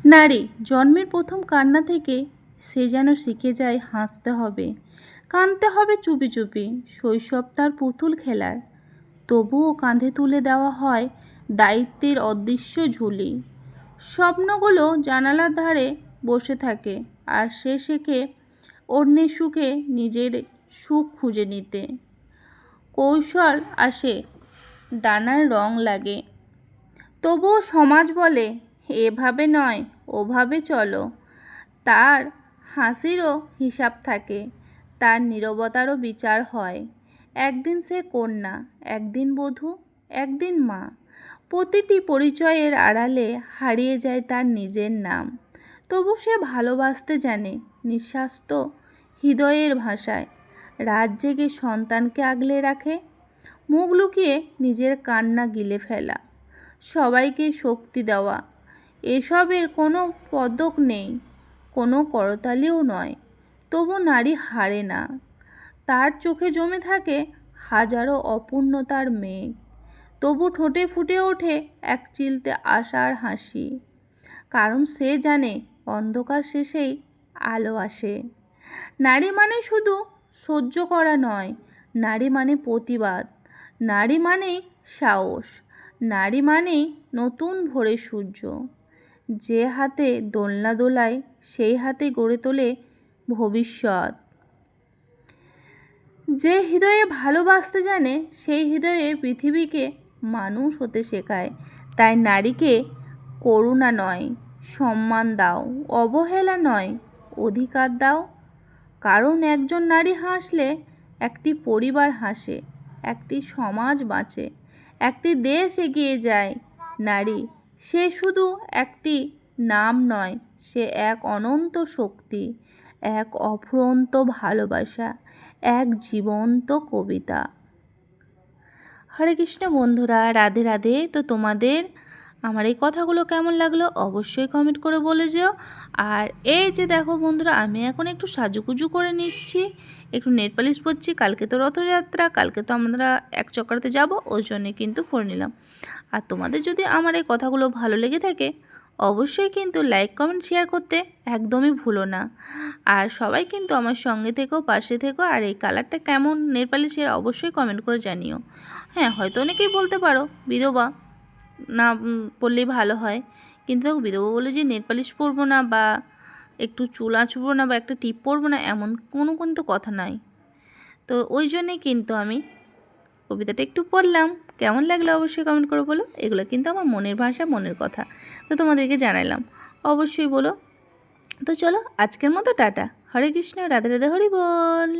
নারী জন্মের প্রথম কান্না থেকে সে যেন শিখে যায় হাসতে হবে, কাঁদতে হবে চুপি চুপি। শৈশব তার পুতুল খেলার, তবুও কাঁধে তুলে দেওয়া হয় দায়িত্বের অদৃশ্য ঝুলি। স্বপ্নগুলো জানালার ধারে বসে থাকে, আর সে শেখে অন্যের সুখে নিজের সুখ খুঁজে নিতে। কৌশল আসে, ডানার রং লাগে, তবুও সমাজ বলে এভাবে নয়, ওভাবে চলো। তার হাসিরও হিসাব থাকে, তার নীরবতারও বিচার হয়। একদিন সে কন্যা, একদিন বধূ, একদিন মা। প্রতিটি পরিচয়ের আড়ালে হারিয়ে যায় তার নিজের নাম। তবু সে ভালোবাসতে জানে নিঃস্বার্থ হৃদয়ের ভাষায়। রাত জেগে সন্তানকে আগলে রাখে, মুখ লুকিয়ে নিজের কান্না গিলে ফেলা, সবাইকে শক্তি দেওয়া। এসবের কোনো পদক নেই, কোনো করতালিও নয়, তবু নারী হারে না। তার চোখে জমে থাকে হাজারো অপূর্ণতার মেঘ, তবু ঠোঁটে ফুটে ওঠে এক চিলতে আশার হাসি। কারণ সে জানে অন্ধকার শেষেই আলো আসে। নারী মানে শুধু সহ্য করা নয়, নারী মানে প্রতিবাদ, নারী মানেই সাহস, নারী মানেই নতুন ভোরের সূর্য। যে হাতে দোলনা দোলায় সেই হাতে গড়ে তোলে ভবিষ্যৎ। যে হৃদয়ে ভালোবাসতে জানে সেই হৃদয়ে পৃথিবীকে মানুষ হতে শেখায়। তাই নারীকে করুণা নয় সম্মান দাও, অবহেলা নয় অধিকার দাও। কারণ একজন নারী হাসলে একটি পরিবার হাসে, একটি সমাজ বাঁচে, একটি দেশ এগিয়ে যায়। নারী সে শুধু একটি নাম নয়, সে এক অনন্ত শক্তি, এক অফুরন্ত ভালোবাসা, এক জীবন্ত কবিতা। হরে কৃষ্ণ বন্ধুরা, রাধে রাধে। তো তোমাদের আমার এই কথাগুলো কেমন লাগলো অবশ্যই কমেন্ট করে বলে যেও। আর এই যে দেখো বন্ধুরা, আমি এখন একটু সাজুগুজু করে নিচ্ছি, একটু নেল পালিশ পরছি। কালকে তো রথযাত্রা, কালকে তো আমরা এক চক্করাতে যাব, ওই জন্যে কিন্তু পরে নিলাম। আর তোমাদের যদি আমার এই কথাগুলো ভালো লেগে থাকে অবশ্যই কিন্তু লাইক কমেন্ট শেয়ার করতে একদমই ভুলো না। আর সবাই কিন্তু আমার সঙ্গে থেকেও, পাশে থেকেও। আর এই কালারটা কেমন নেল পালিশের অবশ্যই কমেন্ট করে জানিও। হ্যাঁ, হয়তো অনেকেই বলতে পারো বিধবা না পরলেই ভালো হয়, কিন্তু দেখো বিধবা বলে যে নেল পালিশ পরবো না বা একটু চুল আঁচড়বো না বা একটা টিপ পরবো না, এমন কোনো কিন্তু কথা নাই। তো ওই জন্যেই কিন্তু আমি কবিতাটা একটু পড়লাম। কেমন লাগলো অবশ্যই কমেন্ট করে বলো। এগুলো কিন্তু আমার মনের ভাষা, মনের কথা, তো তোমাদেরকে জানালাম, অবশ্যই বলো। তো চলো আজকের মতো টাটা। হরে কৃষ্ণ, রাধে রাধে, হরি বল।